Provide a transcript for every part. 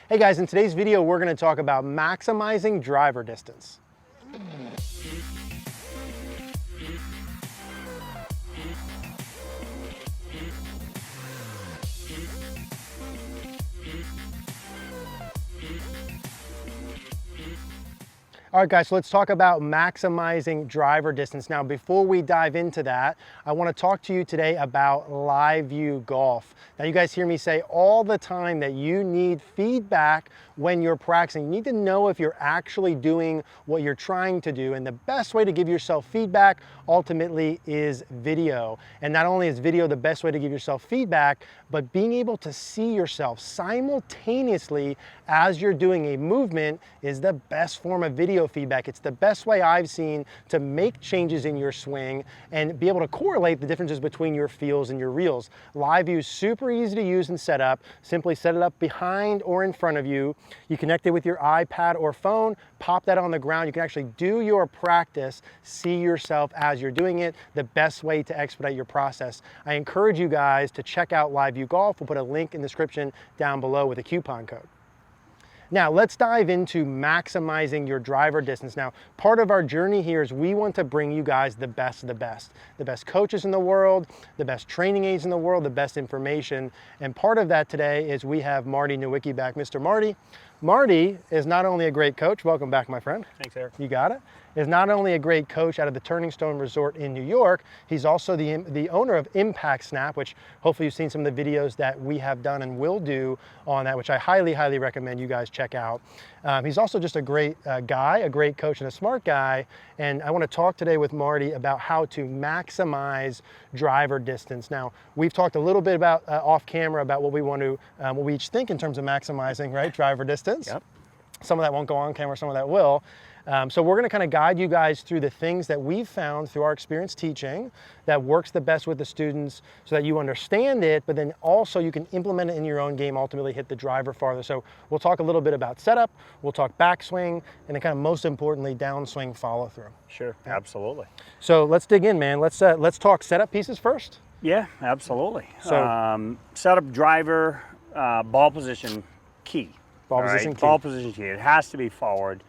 Hey guys, in today's video, we're going to talk about maximizing driver distance. All right, guys, so let's talk about maximizing driver distance. Now, before we dive into that, I want to talk to you today about Live View Golf. Now, you guys hear me say all the time that you need feedback when you're practicing. You need to know if you're actually doing what you're trying to do, and the best way to give yourself feedback ultimately is video. And not only is video the best way to give yourself feedback, but being able to see yourself simultaneously as you're doing a movement is the best form of video feedback. It's the best way I've seen to make changes in your swing and be able to correlate the differences between your feels and your reels. Live View is super easy to use and set up. Simply set it up behind or in front of you. You connect it with your iPad or phone, pop that on the ground. You can actually do your practice, see yourself as you're doing it, the best way to expedite your process. I encourage you guys to check out Live View Golf. We'll put a link in the description down below with a coupon code. Now, let's dive into maximizing your driver distance. Now, part of our journey here is we want to bring you guys the best of the best. The best coaches in the world, the best training aids in the world, the best information. And part of that today is we have Marty Nowicki back. Mr. Marty. Marty is not only a great coach, welcome back, my friend. Thanks, Eric. You got it. Is not only a great coach out of the Turning Stone Resort in New York, he's also the owner of Impact Snap, which hopefully you've seen some of the videos that we have done and will do on that, which I highly recommend you guys check out. He's also just a great guy, a great coach, and a smart guy. And I want to talk today with Marty about how to maximize driver distance. Now, we've talked a little bit about off camera about what we want to, what we each think in terms of maximizing, right, driver distance. Yep. Some of that won't go on camera, some of that will. So we're going to kind of guide you guys through the things that we've found through our experience teaching that works the best with the students so that you understand it, but then also you can implement it in your own game, ultimately hit the driver farther. So we'll talk a little bit about setup, we'll talk backswing, and then kind of most importantly, downswing follow through. Sure, absolutely. So let's dig in, man. Let's talk setup pieces first. Yeah, absolutely. So setup, driver, ball position key. Ball position key. Ball position key. It has to be forward.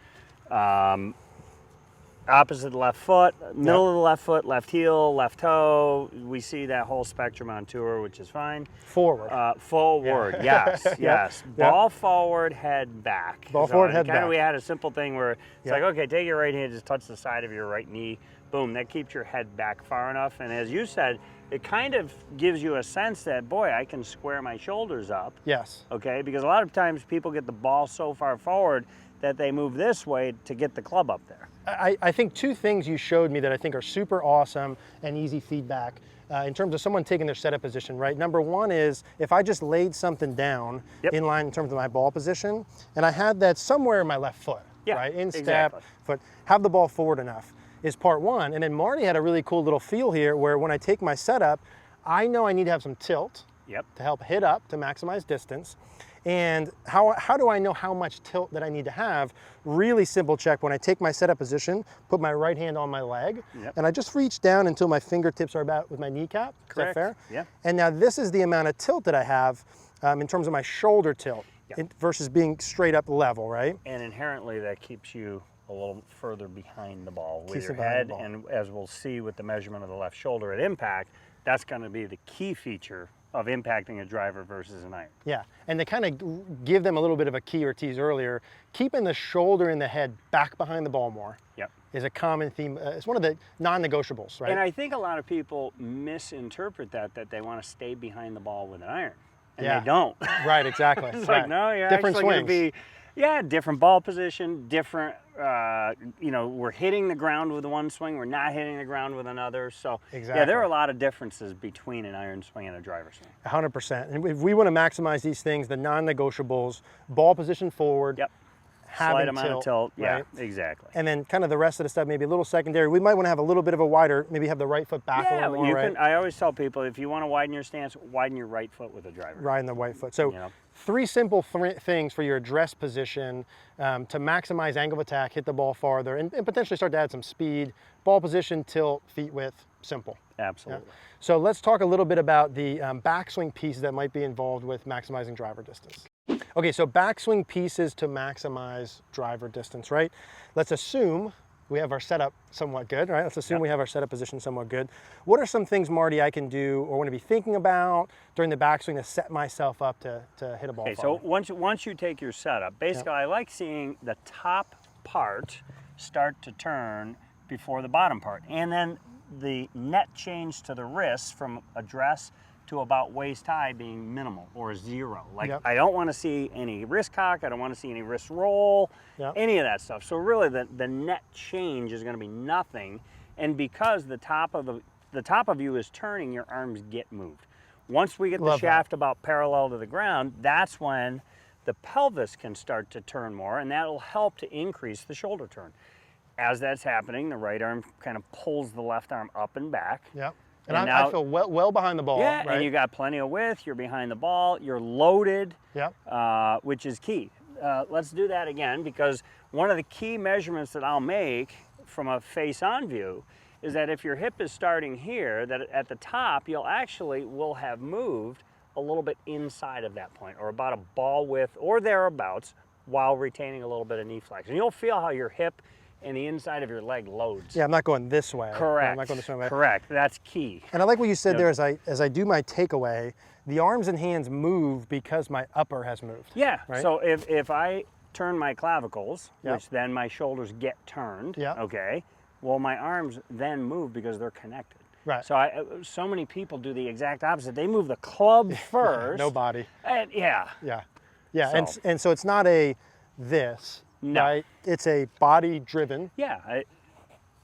Opposite the left foot, middle of the left foot, left heel, left toe. We see that whole spectrum on tour, which is fine. Forward. Forward, yes, yes. Ball forward, head back. Ball forward, head back. We had a simple thing where it's like, okay, take your right hand, just touch the side of your right knee. Boom, that keeps your head back far enough. And as you said, it kind of gives you a sense that, boy, I can square my shoulders up. Yes. Okay, because a lot of times people get the ball so far forward that they move this way to get the club up there. I think two things you showed me that I think are super awesome and easy feedback in terms of someone taking their setup position, right? Number one is if I just laid something down in line in terms of my ball position, and I had that somewhere in my left foot, right? In step, foot, have the ball forward enough is part one. And then Marty had a really cool little feel here where when I take my setup, I know I need to have some tilt to help hit up to maximize distance. And how do I know how much tilt that I need to have? Really simple check. When I take my setup position, put my right hand on my leg, and I just reach down until my fingertips are about with my kneecap. Correct. Is that fair? Yeah. And now this is the amount of tilt that I have in terms of my shoulder tilt versus being straight up level, right? And inherently that keeps you a little further behind the ball with your head. And as we'll see with the measurement of the left shoulder at impact, that's going to be the key feature of impacting a driver versus an iron. Yeah, and to kind of give them a little bit of a key or tease earlier, keeping the shoulder and the head back behind the ball more is a common theme. It's one of the non-negotiables, right? And I think a lot of people misinterpret that they want to stay behind the ball with an iron, and they don't. Right, exactly. It's like, no, you're different actually swings. going to be, different ball position, different, you know, we're hitting the ground with one swing, we're not hitting the ground with another. So, yeah, there are a lot of differences between an iron swing and a driver swing. 100%. And if we want to maximize these things, the non-negotiables, ball position forward, slight amount of tilt, right? Yeah, exactly. And then kind of the rest of the stuff, maybe a little secondary. We might want to have a little bit of a wider, maybe have the right foot back a little more, right? I always tell people, if you want to widen your stance, widen your right foot with a driver. Right in the right foot. So three simple things for your address position to maximize angle of attack, hit the ball farther, and potentially start to add some speed. Ball position, tilt, feet width, simple. Absolutely. So let's talk a little bit about the backswing pieces that might be involved with maximizing driver distance. Okay, so backswing pieces to maximize driver distance, right? Let's assume we have our setup somewhat good, right? Let's assume we have our setup position somewhat good. What are some things, Marty, I can do or want to be thinking about during the backswing to set myself up to hit a ball? Okay, so once you take your setup, basically I like seeing the top part start to turn before the bottom part. And then the net change to the wrists from address to about waist high being minimal or 0. Like I don't want to see any wrist cock, I don't want to see any wrist roll, any of that stuff. So really the net change is going to be nothing. And because the top of you is turning, your arms get moved. Once we get the shaft about parallel to the ground, that's when the pelvis can start to turn more, and that'll help to increase the shoulder turn. As that's happening, the right arm kind of pulls the left arm up and back. Yep. And I feel well behind the ball. Yeah, right? And you got plenty of width, you're behind the ball, you're loaded, which is key. Let's do that again, because one of the key measurements that I'll make from a face-on view is that if your hip is starting here, that at the top, will have moved a little bit inside of that point, or about a ball width or thereabouts, while retaining a little bit of knee flex. And you'll feel how your hip and the inside of your leg loads. Yeah, I'm not going this way. Correct. I'm not going this way. Correct. That's key. And I like what you said there as I do my takeaway, the arms and hands move because my upper has moved. Yeah. Right? So if I turn my clavicles, which then my shoulders get turned, okay, well, my arms then move because they're connected. Right. So so many people do the exact opposite. They move the club first. No body. And Yeah. So. And so it's not a this. No. Right? It's a body driven. Yeah.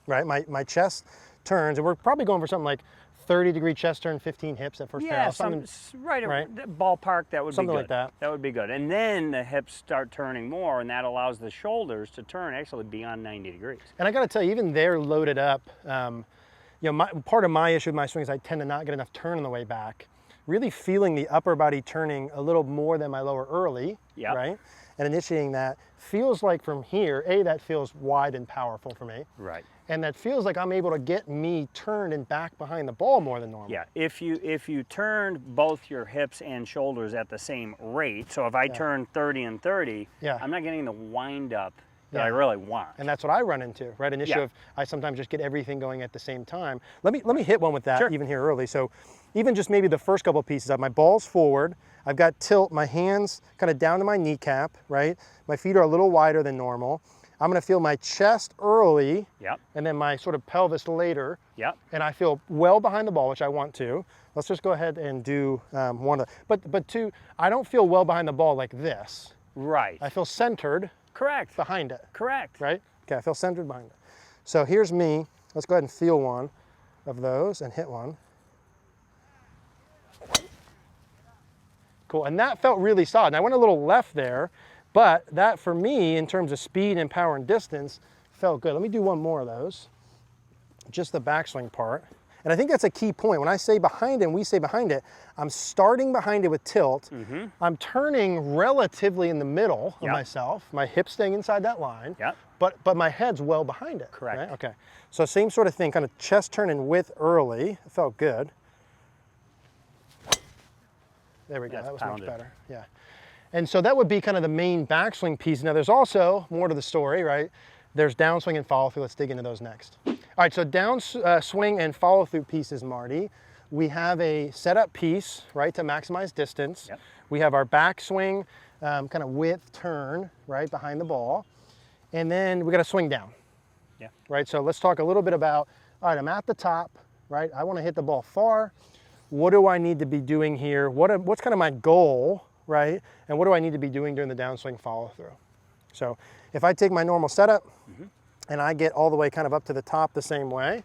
Right? My chest turns, and we're probably going for something like 30-degree chest turn, 15 hips at first parallel. Right, ballpark, that would be good. Something like that. That would be good. And then the hips start turning more, and that allows the shoulders to turn actually beyond 90 degrees. And I got to tell you, even they're loaded up. Part of my issue with my swing is I tend to not get enough turn on the way back. Really feeling the upper body turning a little more than my lower early, right? And initiating that feels like from here, that feels wide and powerful for me. Right. And that feels like I'm able to get me turned and back behind the ball more than normal. Yeah, if you turned both your hips and shoulders at the same rate, so if I turn 30 and 30, I'm not getting the wind up that I really want. And that's what I run into, right? An issue of I sometimes just get everything going at the same time. Let me hit one with that even here early. So even just maybe the first couple of pieces, my ball's forward, I've got tilt, my hands kind of down to my kneecap, right? My feet are a little wider than normal. I'm gonna feel my chest early, and then my sort of pelvis later, and I feel well behind the ball, which I want to. Let's just go ahead and do one of the, but two, I don't feel well behind the ball like this. Right. I feel centered. Correct. Behind it. Correct. Right? Okay, I feel centered behind it. So here's me. Let's go ahead and feel one of those and hit one. Cool, and that felt really solid. And I went a little left there, but that for me, in terms of speed and power and distance, felt good. Let me do one more of those. Just the backswing part. And I think that's a key point. When I say behind it and we say behind it, I'm starting behind it with tilt. I'm turning relatively in the middle of myself, my hips staying inside that line, but my head's well behind it. Correct. Right? Okay. So same sort of thing, kind of chest turning with early. It felt good. There we go, that was much better. Yeah. And so that would be kind of the main backswing piece. Now there's also more to the story, right? There's downswing and follow through. Let's dig into those next. All right, so downswing and follow through pieces, Marty. We have a setup piece, right, to maximize distance. We have our backswing, kind of width turn, right, behind the ball. And then we got to swing down. Right, so let's talk a little bit about, all right, I'm at the top, right? I want to hit the ball far. What do I need to be doing here? What's kind of my goal, right? And what do I need to be doing during the downswing follow through? So if I take my normal setup and I get all the way kind of up to the top the same way,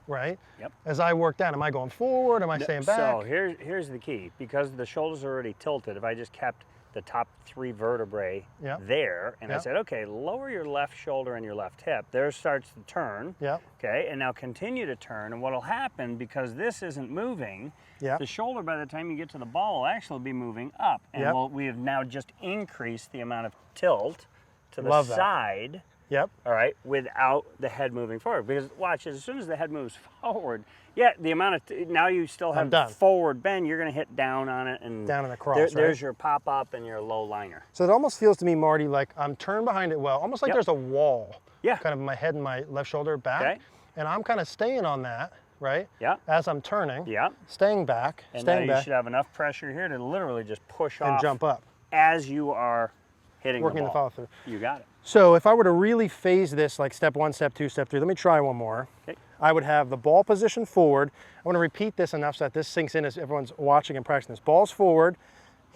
right? As I work down, am I going forward? Am I staying back? So here's the key. Because the shoulders are already tilted, if I just kept the top 3 vertebrae there, and I said, okay, lower your left shoulder and your left hip, there starts to turn, okay, and now continue to turn, and what'll happen, because this isn't moving, the shoulder by the time you get to the ball will actually be moving up, and we have now just increased the amount of tilt to the side Yep. All right, without the head moving forward. Because watch, as soon as the head moves forward, yeah, the amount of, now you still have forward bend, you're going to hit down on it. And down and across, there's your pop up and your low liner. So it almost feels to me, Marty, like I'm turned behind it well, almost like there's a wall. Yeah. Kind of my head and my left shoulder back. Okay. And I'm kind of staying on that, right? Yeah. As I'm turning. Yeah. Staying back. And staying now back. you should have enough pressure here to literally just push and off. jump up. As you are hitting working the the ball. follow through. You got it. So if I were to really phase this like step 1, step 2, step 3, let me try one more. Okay. I would have the ball position forward. I want to repeat this enough so that this sinks in as everyone's watching and practicing this. Ball's forward,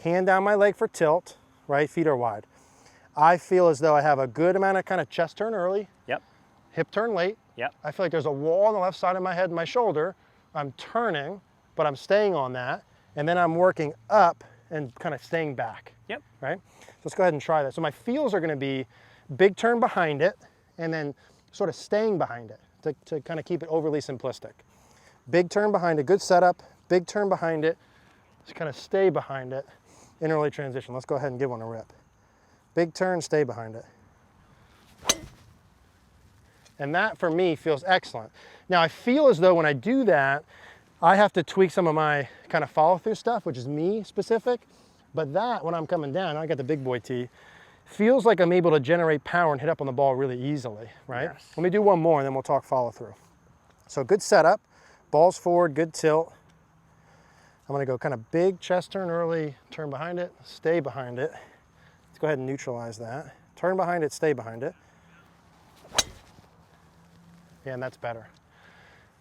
hand down my leg for tilt, right? Feet are wide. I feel as though I have a good amount of kind of chest turn early. Yep. Hip turn late. Yep. I feel like there's a wall on the left side of my head and my shoulder. I'm turning, but I'm staying on that. And then I'm working up and kind of staying back. Yep. Right? So let's go ahead and try that. So my feels are going to be big turn behind it and then sort of staying behind it to kind of keep it overly simplistic. Big turn behind it, good setup, big turn behind it, just kind of stay behind it in early transition. Let's go ahead and give one a rip. Big turn, stay behind it. And that for me feels excellent. Now I feel as though when I do that, I have to tweak some of my kind of follow through stuff, which is me specific, but that when I'm coming down, I got the big boy tee, feels like I'm able to generate power and hit up on the ball really easily, right? Yes. Let me do one more and then we'll talk follow through. So good setup, balls forward, good tilt. I'm gonna go kind of big chest turn early, turn behind it, stay behind it. Let's go ahead and neutralize that. Turn behind it, stay behind it. Yeah, and that's better.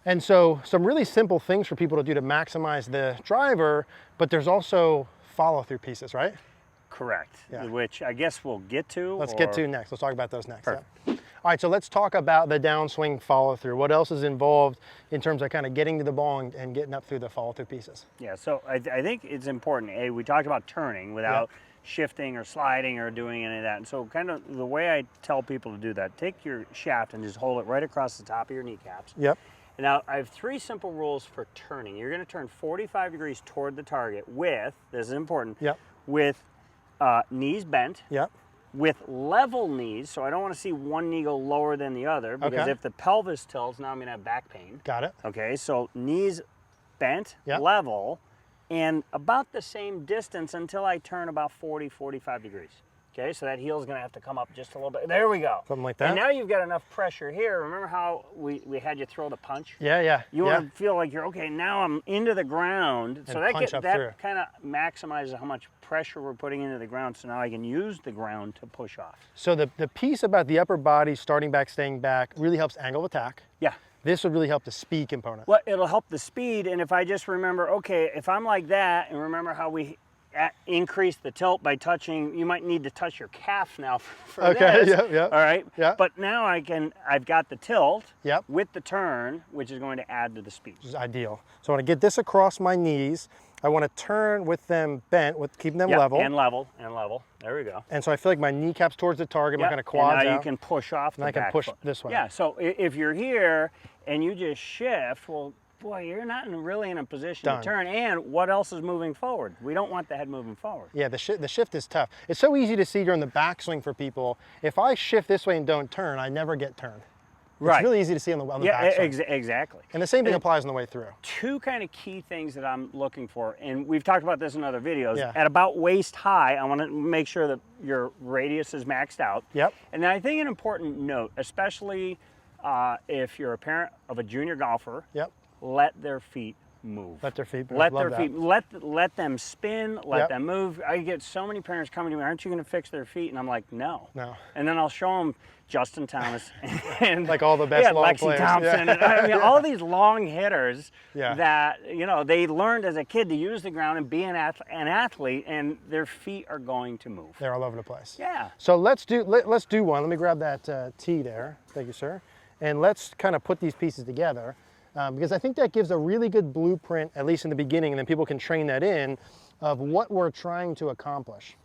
And so some really simple things for people to do to maximize the driver, but there's also follow through pieces, right? Correct. Yeah. Which I guess we'll get to. Let's get to next. Let's talk about those next. Perfect. Yeah. All right, so let's talk about the downswing follow through. What else is involved in terms of kind of getting to the ball and getting up through the follow through pieces? Yeah, so I think it's important. We talked about turning without shifting or sliding or doing any of that. And so kind of the way I tell people to do that, take your shaft and just hold it right across the top of your kneecaps. Yep. And now I have 3 simple rules for turning. You're going to turn 45 degrees toward the target with, this is important, with knees bent, with level knees, so I don't want to see one knee go lower than the other, because if the pelvis tilts, now I'm going to have back pain. Got it. Okay, so knees bent, level, and about the same distance until I turn about 40, 45 degrees. Okay, so that heel's going to have to come up just a little bit. There we go. Something like that. And now you've got enough pressure here. Remember how we had you throw the punch? Yeah. You want to feel like you're, okay, now I'm into the ground. And so that kind of maximizes how much pressure we're putting into the ground, so now I can use the ground to push off. So the piece about the upper body starting back, staying back really helps angle of attack. Yeah. This would really help the speed component. Well, it'll help the speed, and if I just remember, okay, if I'm like that, and remember how we increase the tilt by touching, you might need to touch your calf now for this. Yeah. All right. Yeah. But now I've got the tilt Yep. with the turn, which is going to add to the speed. Which is ideal. So I want to get this across my knees. I want to turn with them bent, with keeping them level. And level. There we go. And so I feel like my kneecaps towards the target, my kind of quads and now out. you can push off the and I can back push foot. this way. Yeah, so if you're here and you just shift, well, boy, you're not really in a position to turn. And what else is moving forward? We don't want the head moving forward. Yeah, the shift is tough. It's so easy to see during the backswing for people. If I shift this way and don't turn, I never get turned. It's really easy to see on the backswing. Exactly. And the same thing applies on the way through. 2 kind of key things that I'm looking for, and we've talked about this in other videos. Yeah. At about waist high, I want to make sure that your radius is maxed out. Yep. And then I think an important note, especially if you're a parent of a junior golfer, let their feet move. Let their feet move. Let them spin, let them move. I get so many parents coming to me, aren't you going to fix their feet? And I'm like, no. And then I'll show them Justin Thomas and like all the best long Lexi players. Thompson. And, I mean, all these long hitters that, you know, they learned as a kid to use the ground and be an athlete, and their feet are going to move. They're all over the place. Yeah. So let's do one. Let me grab that tee there. Thank you, sir. And let's kind of put these pieces together. Because I think that gives a really good blueprint, at least in the beginning, and then people can train that in, of what we're trying to accomplish.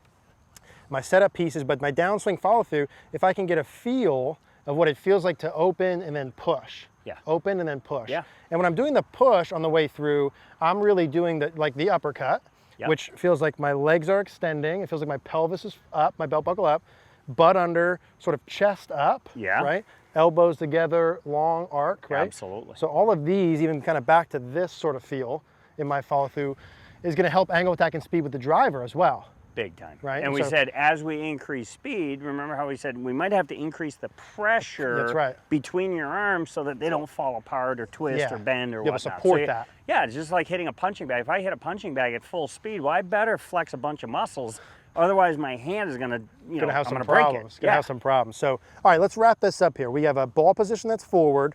My setup pieces, but my downswing follow through, if I can get a feel of what it feels like to open and then push. Yeah. Open and then push. Yeah. And when I'm doing the push on the way through, I'm really doing the uppercut, which feels like my legs are extending. It feels like my pelvis is up, my belt buckle up. butt under, sort of chest up, Yeah. right? Elbows together, long arc, right? Absolutely. So all of these, even kind of back to this sort of feel in my follow through, is going to help angle, attack, and speed with the driver as well. Big time. Right. And we said as we increase speed, remember how we said we might have to increase the pressure That's right. between your arms so that they don't fall apart or twist or bend or Be able whatnot. to support So that. Yeah, it's just like hitting a punching bag. If I hit a punching bag at full speed, well, I better flex a bunch of muscles. Otherwise, my hand is going to, you know, have I'm some going to break problems. it. Gonna have some problems. So, all right, let's wrap this up here. We have a ball position that's forward.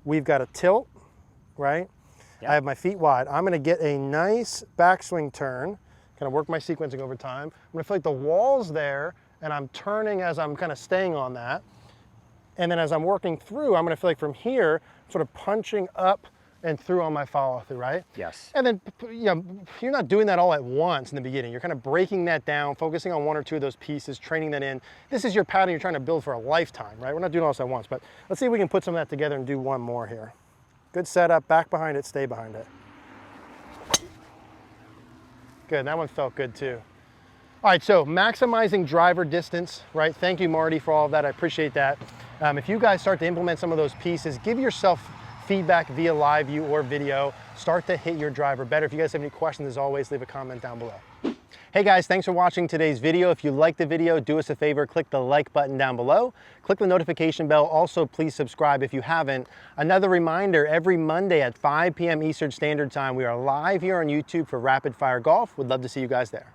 We've got a tilt, right? Yep. I have my feet wide. I'm going to get a nice backswing turn. Kind of work my sequencing over time. I'm going to feel like the wall's there, and I'm turning as I'm kind of staying on that. And then as I'm working through, I'm going to feel like from here, sort of punching up and through on my follow through, right? Yes. And then, you know, you're not doing that all at once in the beginning. You're kind of breaking that down, focusing on one or two of those pieces, training that in. This is your pattern you're trying to build for a lifetime, right? We're not doing all this at once, but let's see if we can put some of that together and do one more here. Good setup, back behind it, stay behind it. Good, that one felt good too. All right, so maximizing driver distance, right? Thank you, Marty, for all of that. I appreciate that. If you guys start to implement some of those pieces, give yourself feedback via live view or video. Start to hit your driver better. If you guys have any questions, as always, leave a comment down below. Hey guys, thanks for watching today's video. If you liked the video, do us a favor, click the like button down below. Click the notification bell. Also, please subscribe if you haven't. Another reminder, every Monday at 5 p.m. Eastern Standard Time, we are live here on YouTube for Rapid Fire Golf. We'd love to see you guys there.